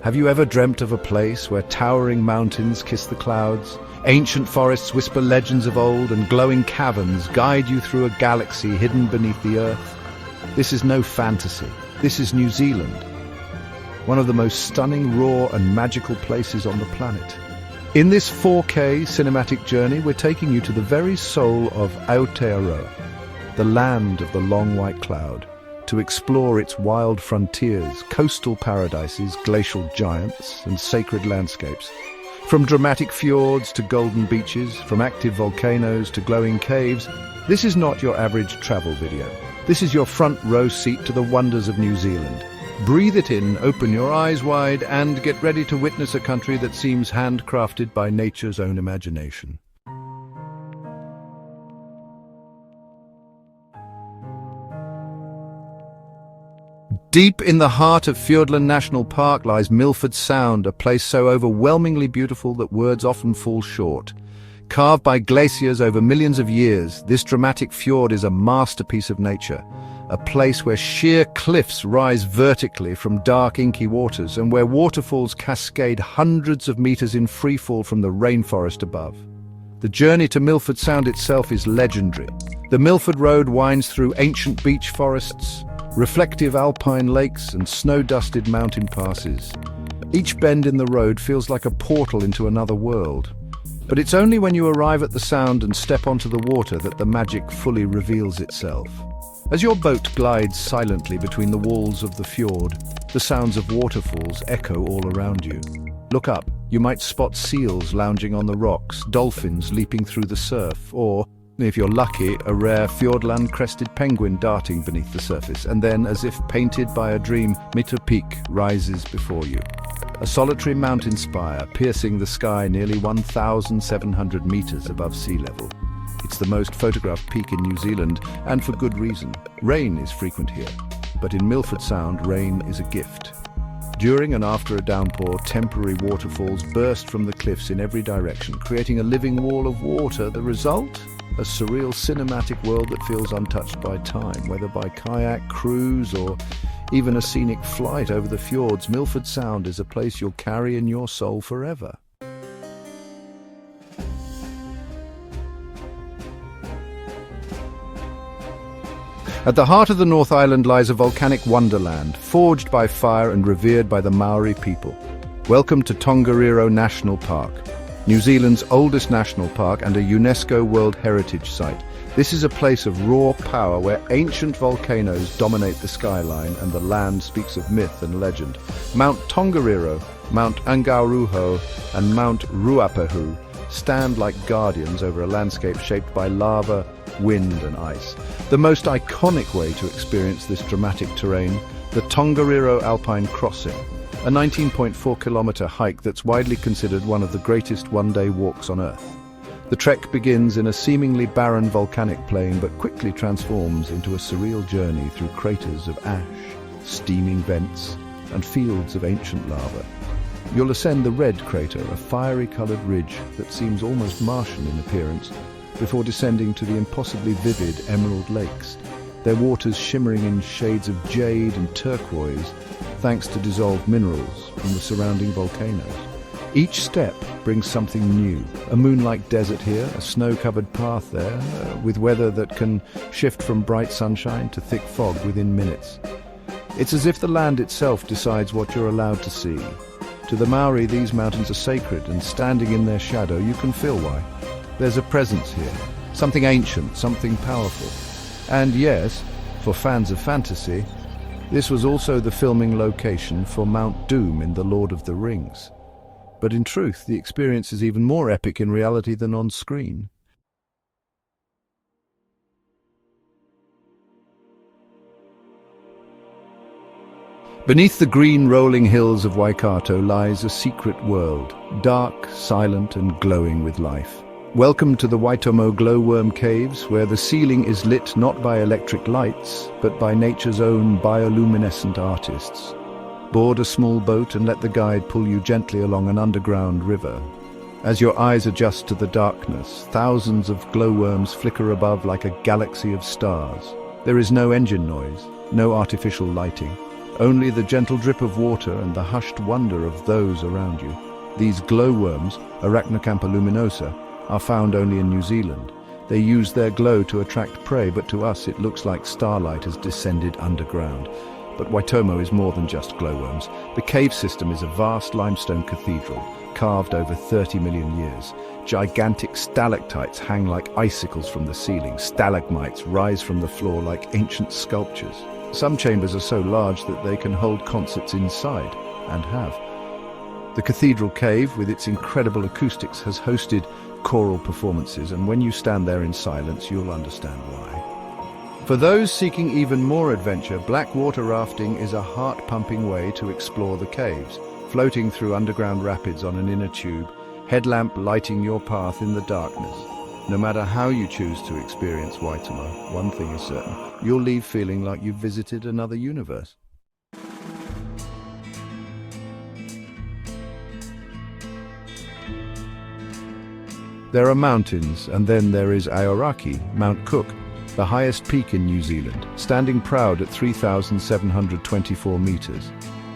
Have you ever dreamt of a place where towering mountains kiss the clouds, ancient forests whisper legends of old, and glowing caverns guide you through a galaxy hidden beneath the earth? This is no fantasy. This is New Zealand, one of the most stunning, raw and magical places on the planet. In this 4K cinematic journey, we're taking you to the very soul of Aotearoa, the land of the long white cloud, to explore its wild frontiers, coastal paradises, glacial giants, and sacred landscapes. From dramatic fjords to golden beaches, from active volcanoes to glowing caves, this is not your average travel video. This is your front row seat to the wonders of New Zealand. Breathe it in, open your eyes wide, and get ready to witness a country that seems handcrafted by nature's own imagination. Deep in the heart of Fiordland National Park lies Milford Sound, a place so overwhelmingly beautiful that words often fall short. Carved by glaciers over millions of years, this dramatic fjord is a masterpiece of nature, a place where sheer cliffs rise vertically from dark inky waters and where waterfalls cascade hundreds of meters in freefall from the rainforest above. The journey to Milford Sound itself is legendary. The Milford Road winds through ancient beech forests, reflective alpine lakes and snow-dusted mountain passes. Each bend in the road feels like a portal into another world. But it's only when you arrive at the Sound and step onto the water that the magic fully reveals itself. As your boat glides silently between the walls of the fjord, the sounds of waterfalls echo all around you. Look up, you might spot seals lounging on the rocks, dolphins leaping through the surf, or, if you're lucky, a rare Fiordland crested penguin darting beneath the surface, and then, as if painted by a dream, Mitre Peak rises before you. A solitary mountain spire piercing the sky nearly 1,700 meters above sea level. It's the most photographed peak in New Zealand, and for good reason. Rain is frequent here, but in Milford Sound, rain is a gift. During and after a downpour, temporary waterfalls burst from the cliffs in every direction, creating a living wall of water. The result? A surreal cinematic world that feels untouched by time. Whether by kayak, cruise, or even a scenic flight over the fjords, Milford Sound is a place you'll carry in your soul forever. At the heart of the North Island lies a volcanic wonderland, forged by fire and revered by the Maori people. Welcome to Tongariro National Park, New Zealand's oldest national park and a UNESCO World Heritage Site. This is a place of raw power where ancient volcanoes dominate the skyline and the land speaks of myth and legend. Mount Tongariro, Mount Ngauruho, and Mount Ruapehu stand like guardians over a landscape shaped by lava, wind and ice. The most iconic way to experience this dramatic terrain, the Tongariro Alpine Crossing, a 19.4-kilometer hike that's widely considered one of the greatest one-day walks on Earth. The trek begins in a seemingly barren volcanic plain but quickly transforms into a surreal journey through craters of ash, steaming vents, and fields of ancient lava. You'll ascend the Red Crater, a fiery-coloured ridge that seems almost Martian in appearance, before descending to the impossibly vivid Emerald Lakes, their waters shimmering in shades of jade and turquoise thanks to dissolved minerals from the surrounding volcanoes. Each step brings something new. A moonlight desert here, a snow-covered path there, with weather that can shift from bright sunshine to thick fog within minutes. It's as if the land itself decides what you're allowed to see. To the Maori, these mountains are sacred, and standing in their shadow, you can feel why. There's a presence here, something ancient, something powerful. And yes, for fans of fantasy, this was also the filming location for Mount Doom in The Lord of the Rings. But in truth, the experience is even more epic in reality than on screen. Beneath the green rolling hills of Waikato lies a secret world, dark, silent and glowing with life. Welcome to the Waitomo Glowworm caves, where the ceiling is lit not by electric lights, but by nature's own bioluminescent artists. Board a small boat and let the guide pull you gently along an underground river. As your eyes adjust to the darkness, thousands of glowworms flicker above like a galaxy of stars. There is no engine noise, no artificial lighting, only the gentle drip of water and the hushed wonder of those around you. These glowworms, Arachnocampa luminosa, are found only in New Zealand. They use their glow to attract prey, but to us it looks like starlight has descended underground. But Waitomo is more than just glowworms. The cave system is a vast limestone cathedral, carved over 30 million years. Gigantic stalactites hang like icicles from the ceiling. Stalagmites rise from the floor like ancient sculptures. Some chambers are so large that they can hold concerts inside, and have. The cathedral cave, with its incredible acoustics, has hosted choral performances, and when you stand there in silence, you'll understand why. For those seeking even more adventure, black water rafting is a heart-pumping way to explore the caves, floating through underground rapids on an inner tube, headlamp lighting your path in the darkness. No matter how you choose to experience Waitomo, one thing is certain: you'll leave feeling like you've visited another universe. There are mountains, and then there is Aoraki, Mount Cook, the highest peak in New Zealand, standing proud at 3,724 meters.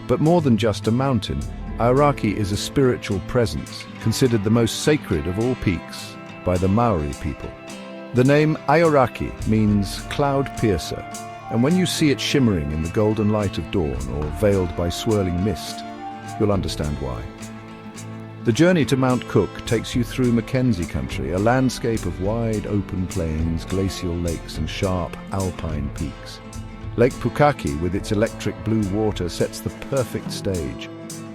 But more than just a mountain, Aoraki is a spiritual presence, considered the most sacred of all peaks by the Maori people. The name Aoraki means cloud piercer, and when you see it shimmering in the golden light of dawn or veiled by swirling mist, you'll understand why. The journey to Mount Cook takes you through Mackenzie country, a landscape of wide open plains, glacial lakes and sharp alpine peaks. Lake Pukaki, with its electric blue water, sets the perfect stage,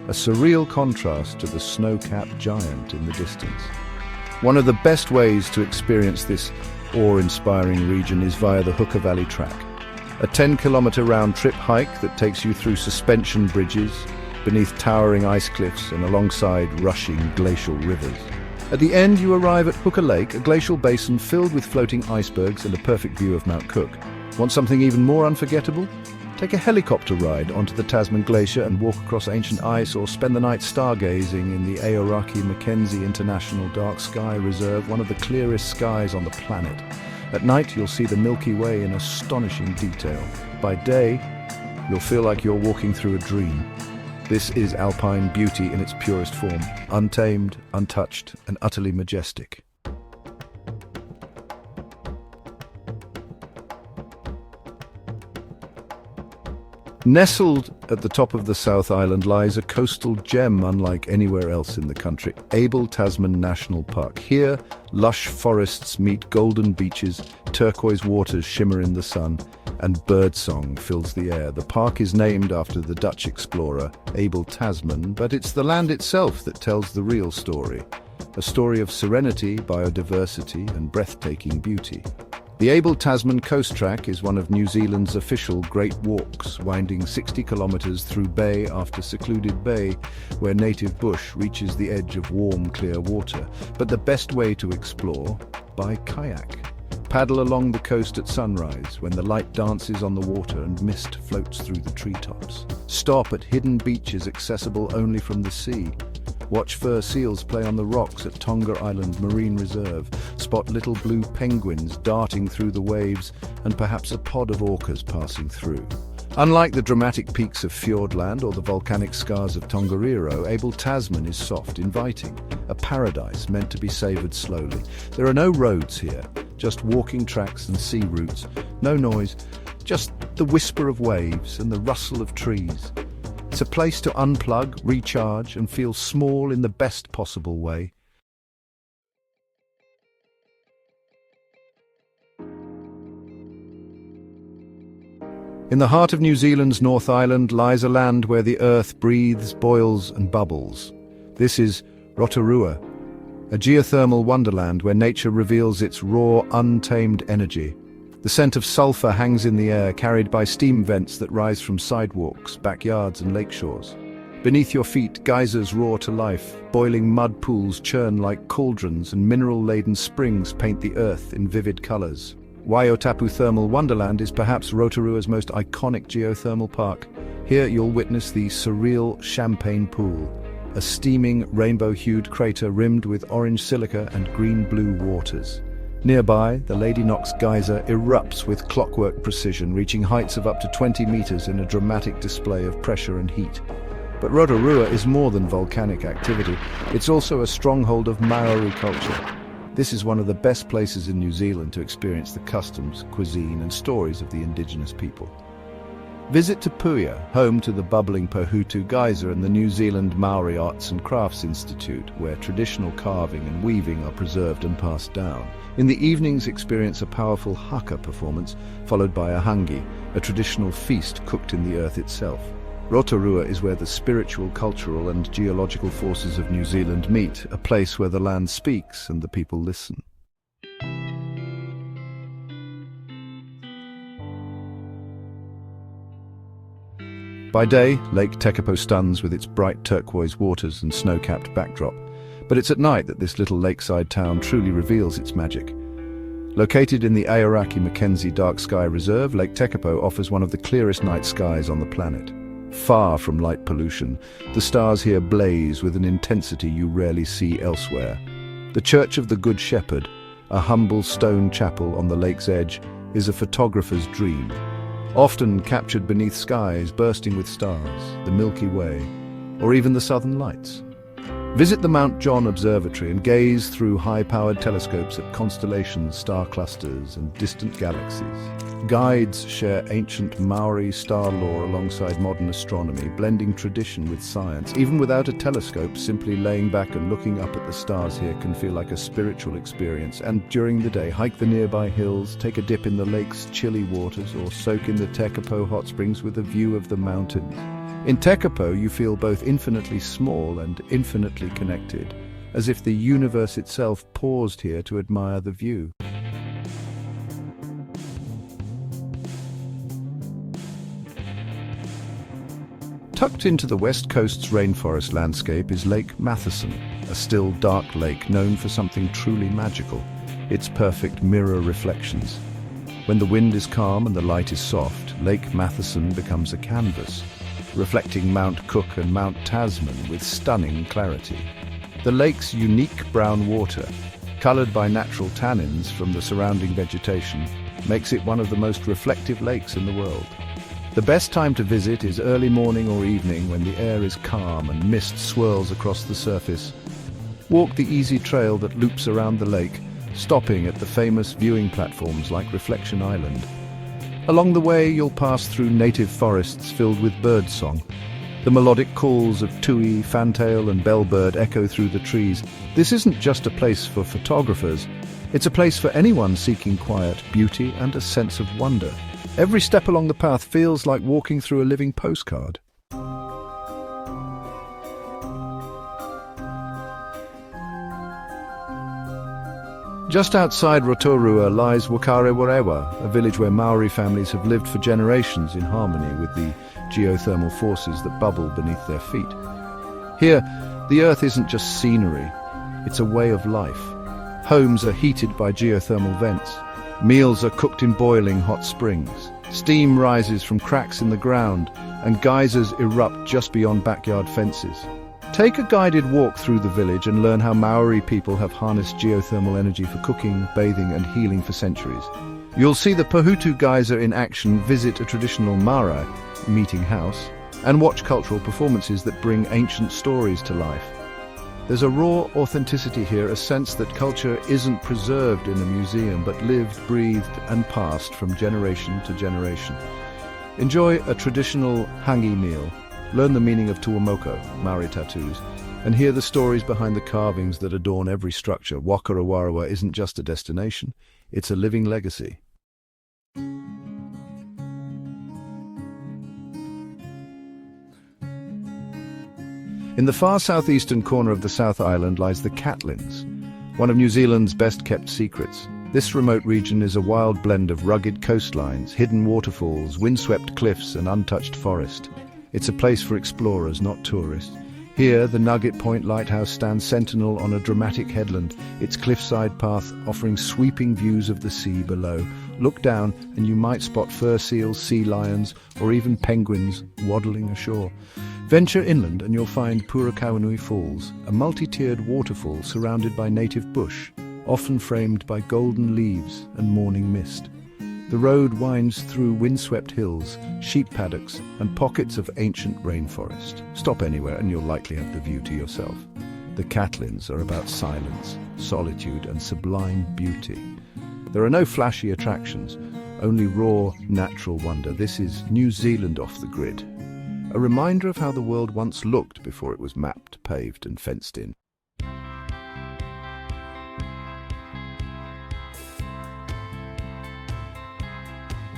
a surreal contrast to the snow-capped giant in the distance. One of the best ways to experience this awe-inspiring region is via the Hooker Valley Track, a 10-kilometer round-trip hike that takes you through suspension bridges, beneath towering ice cliffs and alongside rushing glacial rivers. At the end, you arrive at Hooker Lake, a glacial basin filled with floating icebergs and a perfect view of Mount Cook. Want something even more unforgettable? Take a helicopter ride onto the Tasman Glacier and walk across ancient ice, or spend the night stargazing in the Aoraki Mackenzie International Dark Sky Reserve, one of the clearest skies on the planet. At night, you'll see the Milky Way in astonishing detail. By day, you'll feel like you're walking through a dream. This is alpine beauty in its purest form, untamed, untouched, and utterly majestic. Nestled at the top of the South Island lies a coastal gem unlike anywhere else in the country, Abel Tasman National Park. Here, lush forests meet golden beaches, turquoise waters shimmer in the sun, and birdsong fills the air. The park is named after the Dutch explorer Abel Tasman, but it's the land itself that tells the real story. A story of serenity, biodiversity, and breathtaking beauty. The Abel Tasman Coast Track is one of New Zealand's official Great Walks, winding 60 kilometres through bay after secluded bay, where native bush reaches the edge of warm, clear water. But the best way to explore? By kayak. Paddle along the coast at sunrise, when the light dances on the water and mist floats through the treetops. Stop at hidden beaches accessible only from the sea. Watch fur seals play on the rocks at Tonga Island Marine Reserve. Spot little blue penguins darting through the waves, and perhaps a pod of orcas passing through. Unlike the dramatic peaks of Fiordland or the volcanic scars of Tongariro, Abel Tasman is soft, inviting, a paradise meant to be savoured slowly. There are no roads here, just walking tracks and sea routes. No noise, just the whisper of waves and the rustle of trees. It's a place to unplug, recharge, and feel small in the best possible way. In the heart of New Zealand's North Island lies a land where the earth breathes, boils, and bubbles. This is Rotorua, a geothermal wonderland where nature reveals its raw, untamed energy. The scent of sulphur hangs in the air, carried by steam vents that rise from sidewalks, backyards, and lakeshores. Beneath your feet, geysers roar to life, boiling mud pools churn like cauldrons, and mineral-laden springs paint the earth in vivid colours. Waitomo Thermal Wonderland is perhaps Rotorua's most iconic geothermal park. Here you'll witness the surreal Champagne Pool, a steaming rainbow-hued crater rimmed with orange silica and green-blue waters. Nearby, the Lady Knox geyser erupts with clockwork precision, reaching heights of up to 20 meters in a dramatic display of pressure and heat. But Rotorua is more than volcanic activity. It's also a stronghold of Maori culture. This is one of the best places in New Zealand to experience the customs, cuisine and stories of the indigenous people. Visit Te Puia, home to the bubbling Pohutu geyser and the New Zealand Maori Arts and Crafts Institute, where traditional carving and weaving are preserved and passed down. In the evenings, experience a powerful haka performance, followed by a hangi, a traditional feast cooked in the earth itself. Rotorua is where the spiritual, cultural and geological forces of New Zealand meet, a place where the land speaks and the people listen. By day, Lake Tekapo stuns with its bright turquoise waters and snow-capped backdrop, but it's at night that this little lakeside town truly reveals its magic. Located in the Aoraki Mackenzie Dark Sky Reserve, Lake Tekapo offers one of the clearest night skies on the planet. Far from light pollution, the stars here blaze with an intensity you rarely see elsewhere. The Church of the Good Shepherd, a humble stone chapel on the lake's edge, is a photographer's dream. Often captured beneath skies bursting with stars, the Milky Way, or even the Southern Lights. Visit the Mount John Observatory and gaze through high-powered telescopes at constellations, star clusters, and distant galaxies. Guides share ancient Maori star lore alongside modern astronomy, blending tradition with science. Even without a telescope, simply laying back and looking up at the stars here can feel like a spiritual experience. And during the day, hike the nearby hills, take a dip in the lake's chilly waters, or soak in the Tekapo hot springs with a view of the mountains. In Tekapo, you feel both infinitely small and infinitely connected, as if the universe itself paused here to admire the view. Tucked into the west coast's rainforest landscape is Lake Matheson, a still dark lake known for something truly magical, its perfect mirror reflections. When the wind is calm and the light is soft, Lake Matheson becomes a canvas, reflecting Mount Cook and Mount Tasman with stunning clarity. The lake's unique brown water, coloured by natural tannins from the surrounding vegetation, makes it one of the most reflective lakes in the world. The best time to visit is early morning or evening when the air is calm and mist swirls across the surface. Walk the easy trail that loops around the lake, stopping at the famous viewing platforms like Reflection Island. Along the way, you'll pass through native forests filled with birdsong. The melodic calls of tui, fantail and bellbird echo through the trees. This isn't just a place for photographers. It's a place for anyone seeking quiet, beauty and a sense of wonder. Every step along the path feels like walking through a living postcard. Just outside Rotorua lies Whakarewarewa, a village where Maori families have lived for generations in harmony with the geothermal forces that bubble beneath their feet. Here, the earth isn't just scenery, it's a way of life. Homes are heated by geothermal vents. Meals are cooked in boiling hot springs. Steam rises from cracks in the ground, and geysers erupt just beyond backyard fences. Take a guided walk through the village and learn how Maori people have harnessed geothermal energy for cooking, bathing and healing for centuries. You'll see the Pohutu geyser in action, visit a traditional marae, meeting house, and watch cultural performances that bring ancient stories to life. There's a raw authenticity here, a sense that culture isn't preserved in a museum but lived, breathed and passed from generation to generation. Enjoy a traditional hangi meal, learn the meaning of tuamoko, Maori tattoos, and hear the stories behind the carvings that adorn every structure. Whakarewarewa isn't just a destination, it's a living legacy. In the far southeastern corner of the South Island lies the Catlins, one of New Zealand's best-kept secrets. This remote region is a wild blend of rugged coastlines, hidden waterfalls, windswept cliffs and untouched forest. It's a place for explorers, not tourists. Here, the Nugget Point Lighthouse stands sentinel on a dramatic headland, its cliffside path offering sweeping views of the sea below. Look down and you might spot fur seals, sea lions, or even penguins waddling ashore. Venture inland and you'll find Purakauanui Falls, a multi-tiered waterfall surrounded by native bush. often framed by golden leaves and morning mist. The road winds through windswept hills, sheep paddocks, and pockets of ancient rainforest. Stop anywhere and you'll likely have the view to yourself. The Catlins are about silence, solitude, and sublime beauty. There are no flashy attractions, only raw, natural wonder. This is New Zealand off the grid. A reminder of how the world once looked before it was mapped, paved, and fenced in.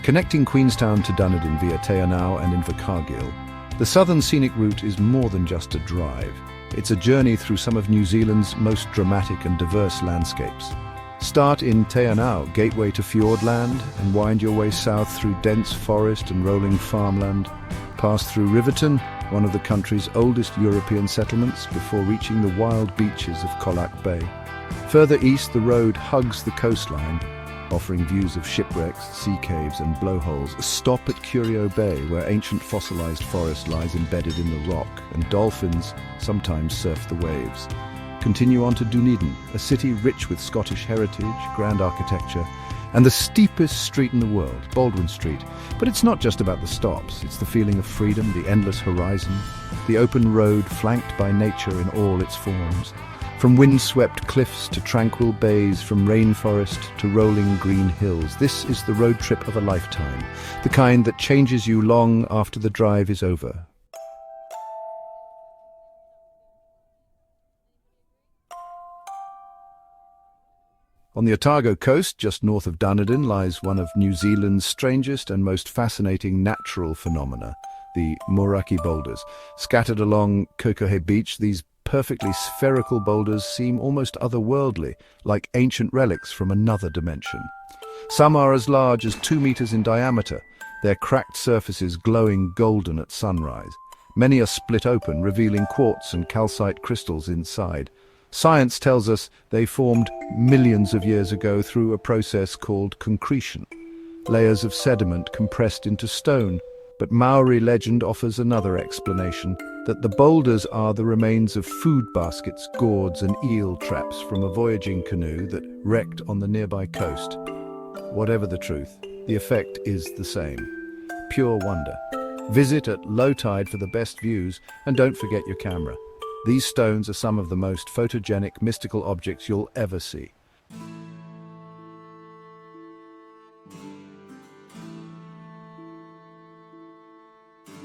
Connecting Queenstown to Dunedin via Te Anau and Invercargill, the Southern Scenic Route is more than just a drive. It's a journey through some of New Zealand's most dramatic and diverse landscapes. Start in Te Anau, gateway to Fiordland, and wind your way south through dense forest and rolling farmland. Pass through Hobbiton, one of the country's oldest European settlements, before reaching the wild beaches of Colac Bay. Further east, the road hugs the coastline, offering views of shipwrecks, sea caves and blowholes. Stop at Curio Bay, where ancient fossilized forest lies embedded in the rock, and dolphins sometimes surf the waves. Continue on to Dunedin, a city rich with Scottish heritage, grand architecture, and the steepest street in the world, Baldwin Street. But it's not just about the stops, it's the feeling of freedom, the endless horizon, the open road flanked by nature in all its forms. From windswept cliffs to tranquil bays, from rainforest to rolling green hills. This is the road trip of a lifetime, the kind that changes you long after the drive is over. On the Otago coast, just north of Dunedin, lies one of New Zealand's strangest and most fascinating natural phenomena, the Moeraki boulders. Scattered along Kokohe Beach, these perfectly spherical boulders seem almost otherworldly, like ancient relics from another dimension. Some are as large as 2 meters in diameter, their cracked surfaces glowing golden at sunrise. Many are split open, revealing quartz and calcite crystals inside. Science tells us they formed millions of years ago through a process called concretion, layers of sediment compressed into stone. But Maori legend offers another explanation, that the boulders are the remains of food baskets, gourds and eel traps from a voyaging canoe that wrecked on the nearby coast. Whatever the truth, the effect is the same. Pure wonder. Visit at low tide for the best views, and don't forget your camera. These stones are some of the most photogenic, mystical objects you'll ever see.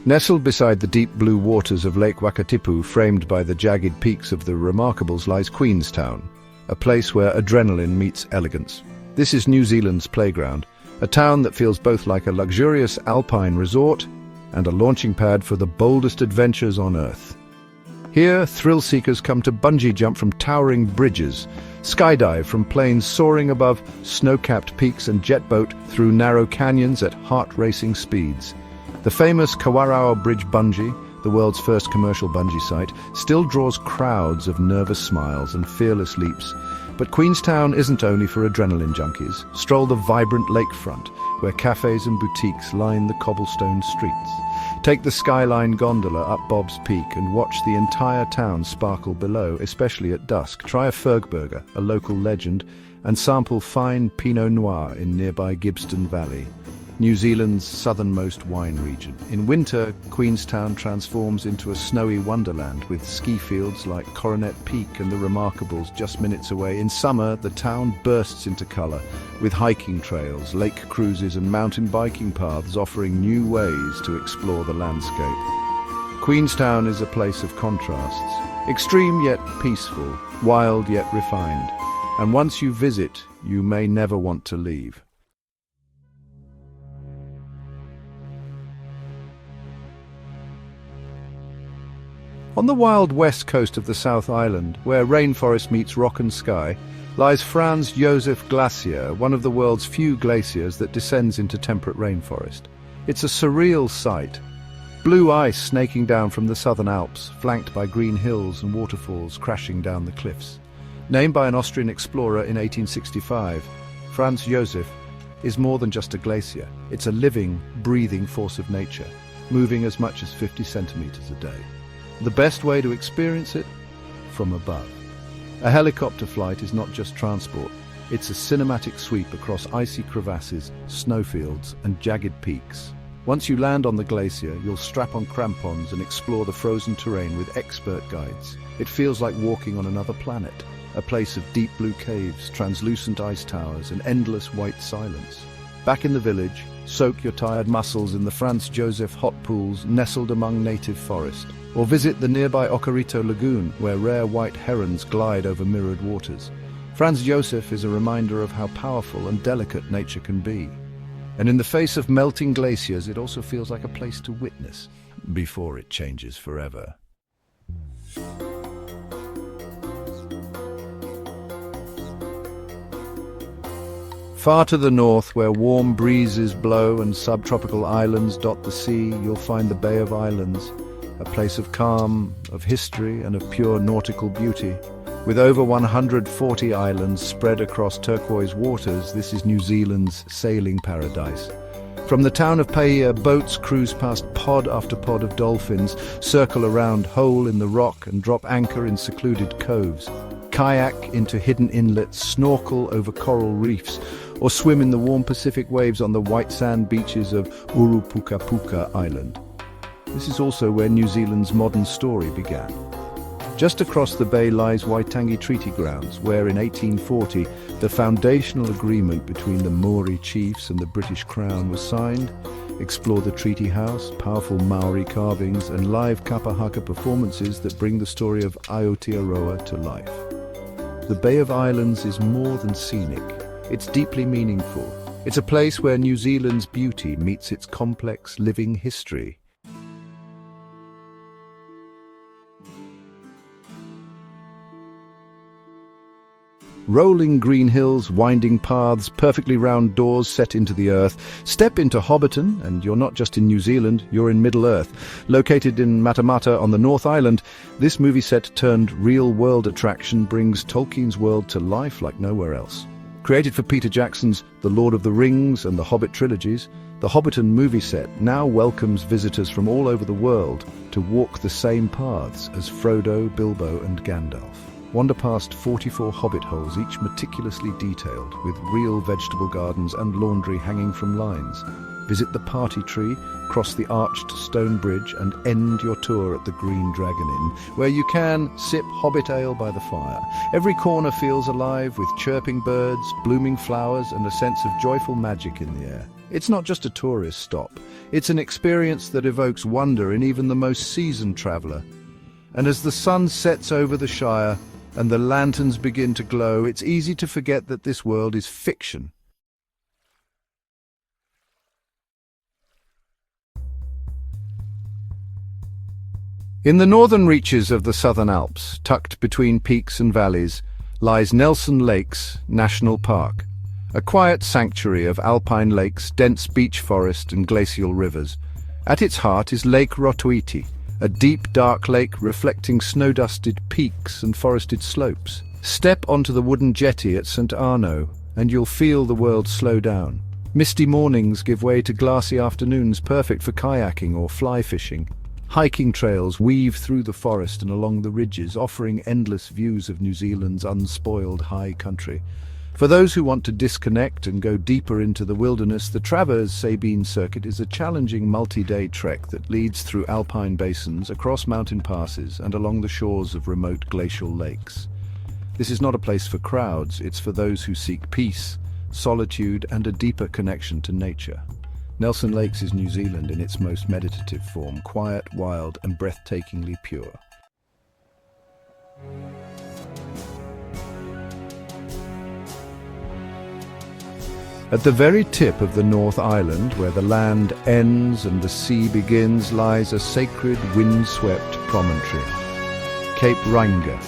Nestled beside the deep blue waters of Lake Wakatipu, framed by the jagged peaks of the Remarkables, lies Queenstown, a place where adrenaline meets elegance. This is New Zealand's playground, a town that feels both like a luxurious alpine resort and a launching pad for the boldest adventures on Earth. Here, thrill-seekers come to bungee jump from towering bridges, skydive from planes soaring above snow-capped peaks, and jet boat through narrow canyons at heart-racing speeds. The famous Whakarewarewa Bridge bungee, the world's first commercial bungee site, still draws crowds of nervous smiles and fearless leaps. But Queenstown isn't only for adrenaline junkies. Stroll the vibrant lakefront, where cafes and boutiques line the cobblestone streets. Take the Skyline gondola up Bob's Peak and watch the entire town sparkle below, especially at dusk. Try a Fergburger, a local legend, and sample fine Pinot Noir in nearby Gibbston Valley, New Zealand's southernmost wine region. In winter, Queenstown transforms into a snowy wonderland with ski fields like Coronet Peak and the Remarkables just minutes away. In summer, the town bursts into colour, with hiking trails, lake cruises and mountain biking paths offering new ways to explore the landscape. Queenstown is a place of contrasts, extreme yet peaceful, wild yet refined. And once you visit, you may never want to leave. On the wild west coast of the South Island, where rainforest meets rock and sky, lies Franz Josef Glacier, one of the world's few glaciers that descends into temperate rainforest. It's a surreal sight. Blue ice snaking down from the southern Alps, flanked by green hills and waterfalls crashing down the cliffs. Named by an Austrian explorer in 1865, Franz Josef is more than just a glacier. It's a living, breathing force of nature, moving as much as 50 centimeters a day. The best way to experience it? From above. A helicopter flight is not just transport, it's a cinematic sweep across icy crevasses, snowfields, and jagged peaks. Once you land on the glacier, you'll strap on crampons and explore the frozen terrain with expert guides. It feels like walking on another planet, a place of deep blue caves, translucent ice towers, and endless white silence. Back in the village, soak your tired muscles in the Franz Josef hot pools nestled among native forest. Or visit the nearby Okarito Lagoon, where rare white herons glide over mirrored waters. Franz Josef is a reminder of how powerful and delicate nature can be. And in the face of melting glaciers, it also feels like a place to witness, before it changes forever. Far to the north, where warm breezes blow and subtropical islands dot the sea, you'll find the Bay of Islands, a place of calm, of history, and of pure nautical beauty. With over 140 islands spread across turquoise waters, this is New Zealand's sailing paradise. From the town of Paia, boats cruise past pod after pod of dolphins, circle around hole in the rock and drop anchor in secluded coves. Kayak into hidden inlets, snorkel over coral reefs, or swim in the warm Pacific waves on the white sand beaches of Urupukapuka Island. This is also where New Zealand's modern story began. Just across the bay lies Waitangi Treaty Grounds, where in 1840 the foundational agreement between the Maori chiefs and the British Crown was signed. Explore the treaty house, powerful Maori carvings, and live kapa haka performances that bring the story of Aotearoa to life. The Bay of Islands is more than scenic. It's deeply meaningful. It's a place where New Zealand's beauty meets its complex living history. Rolling green hills, winding paths, perfectly round doors set into the earth. Step into Hobbiton, and you're not just in New Zealand, you're in Middle-earth. Located in Matamata on the North Island, this movie set turned real-world attraction brings Tolkien's world to life like nowhere else. Created for Peter Jackson's The Lord of the Rings and the Hobbit trilogies, the Hobbiton movie set now welcomes visitors from all over the world to walk the same paths as Frodo, Bilbo, and Gandalf. Wander past 44 hobbit holes, each meticulously detailed, with real vegetable gardens and laundry hanging from lines. Visit the Party Tree, cross the arched stone bridge, and end your tour at the Green Dragon Inn, where you can sip hobbit ale by the fire. Every corner feels alive with chirping birds, blooming flowers, and a sense of joyful magic in the air. It's not just a tourist stop. It's an experience that evokes wonder in even the most seasoned traveller. And as the sun sets over the Shire, and the lanterns begin to glow, it's easy to forget that this world is fiction. In the northern reaches of the Southern Alps, tucked between peaks and valleys, lies Nelson Lakes National Park, a quiet sanctuary of alpine lakes, dense beech forest, and glacial rivers. At its heart is Lake Rotorua, a deep, dark lake reflecting snow-dusted peaks and forested slopes. Step onto the wooden jetty at St. Arno, and you'll feel the world slow down. Misty mornings give way to glassy afternoons perfect for kayaking or fly fishing. Hiking trails weave through the forest and along the ridges, offering endless views of New Zealand's unspoiled high country. For those who want to disconnect and go deeper into the wilderness, the Travers Sabine Circuit is a challenging multi-day trek that leads through alpine basins, across mountain passes, and along the shores of remote glacial lakes. This is not a place for crowds, it's for those who seek peace, solitude, and a deeper connection to nature. Nelson Lakes is New Zealand in its most meditative form, quiet, wild, and breathtakingly pure. At the very tip of the North Island, where the land ends and the sea begins, lies a sacred, wind-swept promontory, Cape Reinga.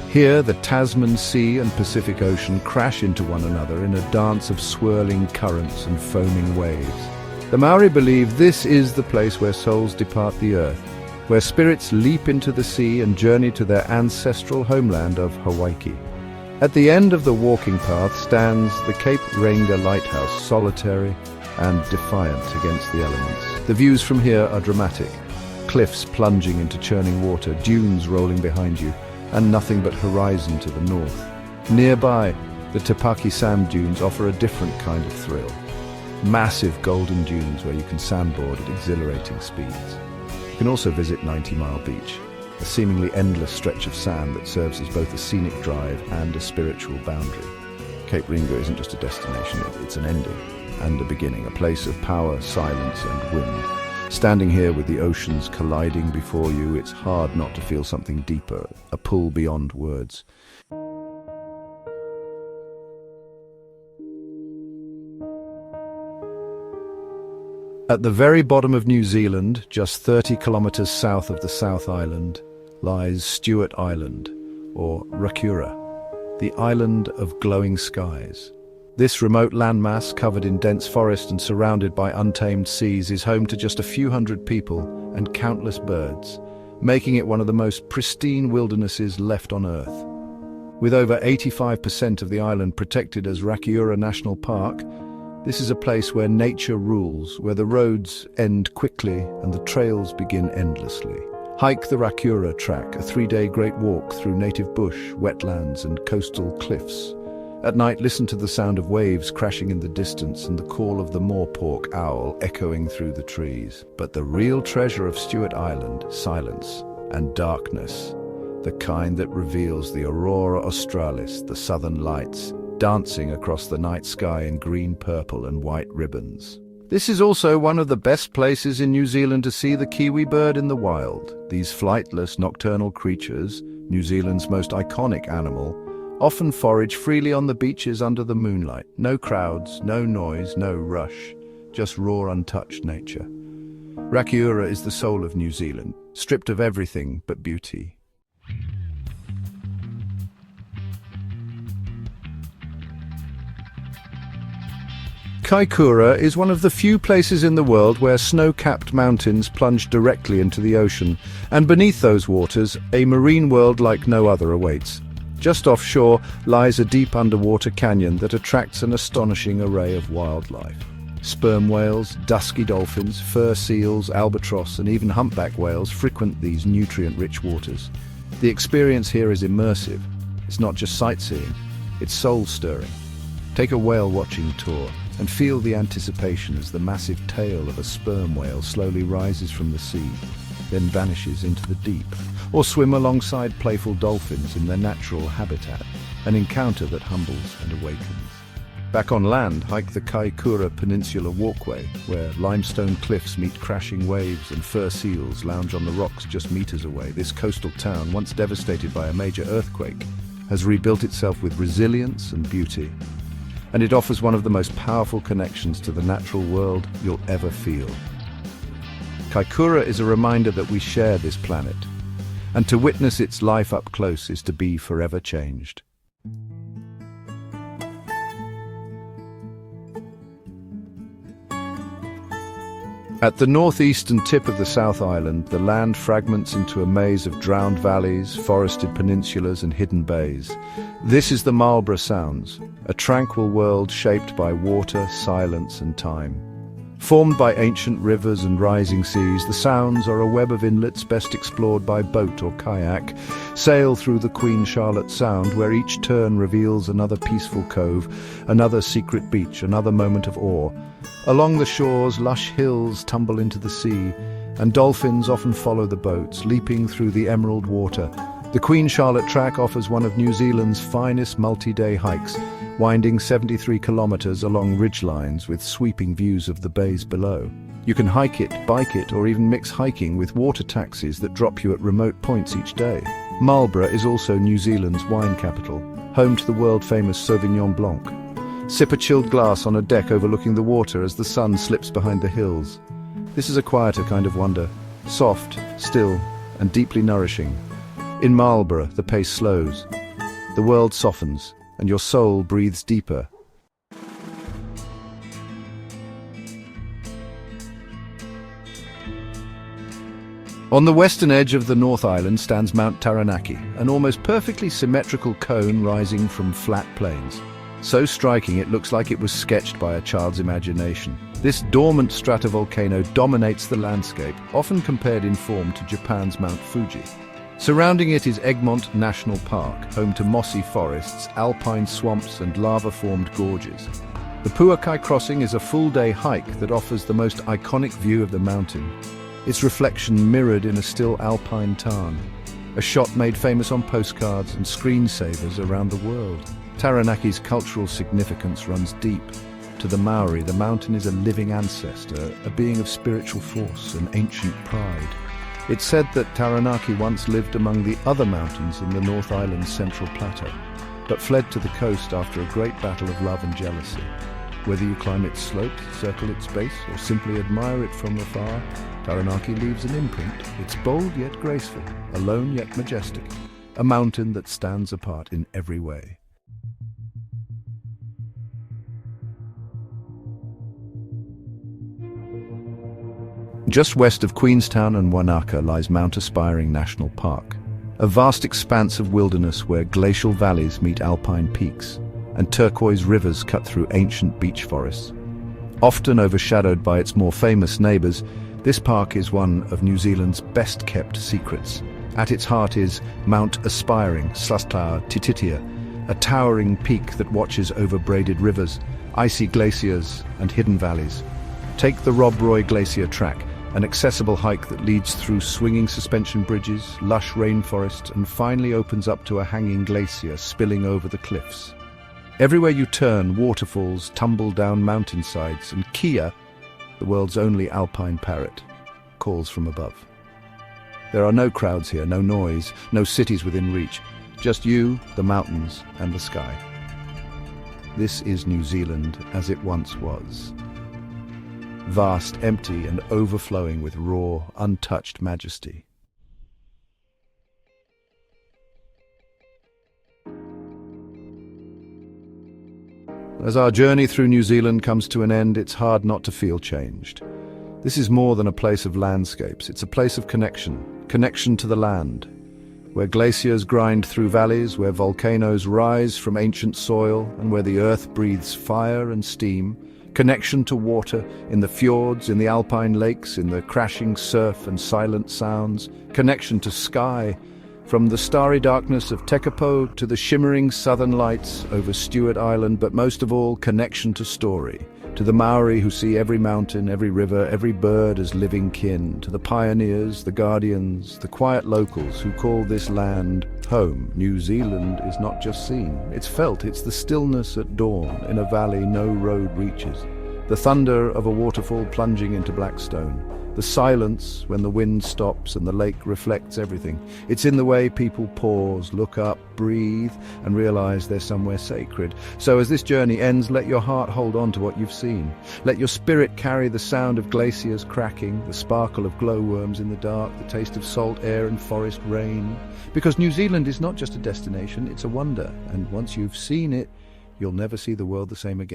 Here, the Tasman Sea and Pacific Ocean crash into one another in a dance of swirling currents and foaming waves. The Maori believe this is the place where souls depart the earth, where spirits leap into the sea and journey to their ancestral homeland of Hawaii. At the end of the walking path stands the Cape Reinga lighthouse, solitary and defiant against the elements. The views from here are dramatic. Cliffs plunging into churning water, dunes rolling behind you, and nothing but horizon to the north. Nearby, the Tepaki sand dunes offer a different kind of thrill. Massive golden dunes where you can sandboard at exhilarating speeds. You can also visit 90 Mile Beach, a seemingly endless stretch of sand that serves as both a scenic drive and a spiritual boundary. Cape Reinga isn't just a destination, it's an ending and a beginning, a place of power, silence and wind. Standing here with the oceans colliding before you, it's hard not to feel something deeper, a pull beyond words. At the very bottom of New Zealand, just 30 kilometres south of the South Island, lies Stewart Island, or Rotorua, the island of glowing skies. This remote landmass, covered in dense forest and surrounded by untamed seas, is home to just a few hundred people and countless birds, making it one of the most pristine wildernesses left on Earth. With over 85% of the island protected as Rotorua National Park, this is a place where nature rules, where the roads end quickly and the trails begin endlessly. Hike the Rotorua Track, a 3-day great walk through native bush, wetlands and coastal cliffs. At night, listen to the sound of waves crashing in the distance and the call of the moorpork owl echoing through the trees. But the real treasure of Stewart Island, silence and darkness, the kind that reveals the Aurora Australis, the southern lights, dancing across the night sky in green, purple and white ribbons. This is also one of the best places in New Zealand to see the kiwi bird in the wild. These flightless nocturnal creatures, New Zealand's most iconic animal, often forage freely on the beaches under the moonlight. No crowds, no noise, no rush, just raw, untouched nature. Rotorua is the soul of New Zealand, stripped of everything but beauty. Kaikoura is one of the few places in the world where snow-capped mountains plunge directly into the ocean, and beneath those waters, a marine world like no other awaits. Just offshore lies a deep underwater canyon that attracts an astonishing array of wildlife. Sperm whales, dusky dolphins, fur seals, albatross, and even humpback whales frequent these nutrient-rich waters. The experience here is immersive. It's not just sightseeing, it's soul-stirring. Take a whale-watching tour and feel the anticipation as the massive tail of a sperm whale slowly rises from the sea, then vanishes into the deep. Or swim alongside playful dolphins in their natural habitat, an encounter that humbles and awakens. Back on land, hike the Kaikoura Peninsula Walkway, where limestone cliffs meet crashing waves and fur seals lounge on the rocks just meters away. This coastal town, once devastated by a major earthquake, has rebuilt itself with resilience and beauty. And it offers one of the most powerful connections to the natural world you'll ever feel. Kaikoura is a reminder that we share this planet, and to witness its life up close is to be forever changed. At the northeastern tip of the South Island, the land fragments into a maze of drowned valleys, forested peninsulas and hidden bays. This is the Milford Sounds, a tranquil world shaped by water, silence and time. Formed by ancient rivers and rising seas, the Sounds are a web of inlets best explored by boat or kayak. Sail through the Queen Charlotte Sound, where each turn reveals another peaceful cove, another secret beach, another moment of awe. Along the shores, lush hills tumble into the sea, and dolphins often follow the boats, leaping through the emerald water. The Queen Charlotte Track offers one of New Zealand's finest multi-day hikes, winding 73 kilometres along ridgelines with sweeping views of the bays below. You can hike it, bike it, or even mix hiking with water taxis that drop you at remote points each day. Marlborough is also New Zealand's wine capital, home to the world-famous Sauvignon Blanc. Sip a chilled glass on a deck overlooking the water as the sun slips behind the hills. This is a quieter kind of wonder, soft, still, and deeply nourishing. In Marlborough, the pace slows, the world softens, and your soul breathes deeper. On the western edge of the North Island stands Mount Taranaki, an almost perfectly symmetrical cone rising from flat plains. So striking it looks like it was sketched by a child's imagination. This dormant stratovolcano dominates the landscape, often compared in form to Japan's Mount Fuji. Surrounding it is Egmont National Park, home to mossy forests, alpine swamps and lava-formed gorges. The Puakai crossing is a full-day hike that offers the most iconic view of the mountain, its reflection mirrored in a still alpine tarn, a shot made famous on postcards and screensavers around the world. Taranaki's cultural significance runs deep. To the Maori, the mountain is a living ancestor, a being of spiritual force and ancient pride. It's said that Taranaki once lived among the other mountains in the North Island's central plateau, but fled to the coast after a great battle of love and jealousy. Whether you climb its slopes, circle its base, or simply admire it from afar, Taranaki leaves an imprint. It's bold yet graceful, alone yet majestic, a mountain that stands apart in every way. Just west of Queenstown and Wanaka lies Mount Aspiring National Park, a vast expanse of wilderness where glacial valleys meet alpine peaks and turquoise rivers cut through ancient beech forests. Often overshadowed by its more famous neighbours, this park is one of New Zealand's best-kept secrets. At its heart is Mount Aspiring, Slastar Tititia, a towering peak that watches over braided rivers, icy glaciers and hidden valleys. Take the Rob Roy Glacier Track, an accessible hike that leads through swinging suspension bridges, lush rainforests, and finally opens up to a hanging glacier spilling over the cliffs. Everywhere you turn, waterfalls tumble down mountainsides, and Kia, the world's only alpine parrot, calls from above. There are no crowds here, no noise, no cities within reach, just you, the mountains, and the sky. This is New Zealand as it once was. Vast, empty, and overflowing with raw, untouched majesty. As our journey through New Zealand comes to an end, it's hard not to feel changed. This is more than a place of landscapes, it's a place of connection to the land, where glaciers grind through valleys, where volcanoes rise from ancient soil, and where the earth breathes fire and steam. Connection to water, in the fjords, in the alpine lakes, in the crashing surf and silent sounds. Connection to sky, from the starry darkness of Tekapo to the shimmering southern lights over Stewart Island, but most of all, connection to story. To the Maori who see every mountain, every river, every bird as living kin. To the pioneers, the guardians, the quiet locals who call this land home. New Zealand is not just seen, it's felt. It's the stillness at dawn in a valley no road reaches. The thunder of a waterfall plunging into black stone. The silence when the wind stops and the lake reflects everything. It's in the way people pause, look up, breathe, and realize they're somewhere sacred. So as this journey ends, let your heart hold on to what you've seen. Let your spirit carry the sound of glaciers cracking, the sparkle of glowworms in the dark, the taste of salt air and forest rain. Because New Zealand is not just a destination, it's a wonder. And once you've seen it, you'll never see the world the same again.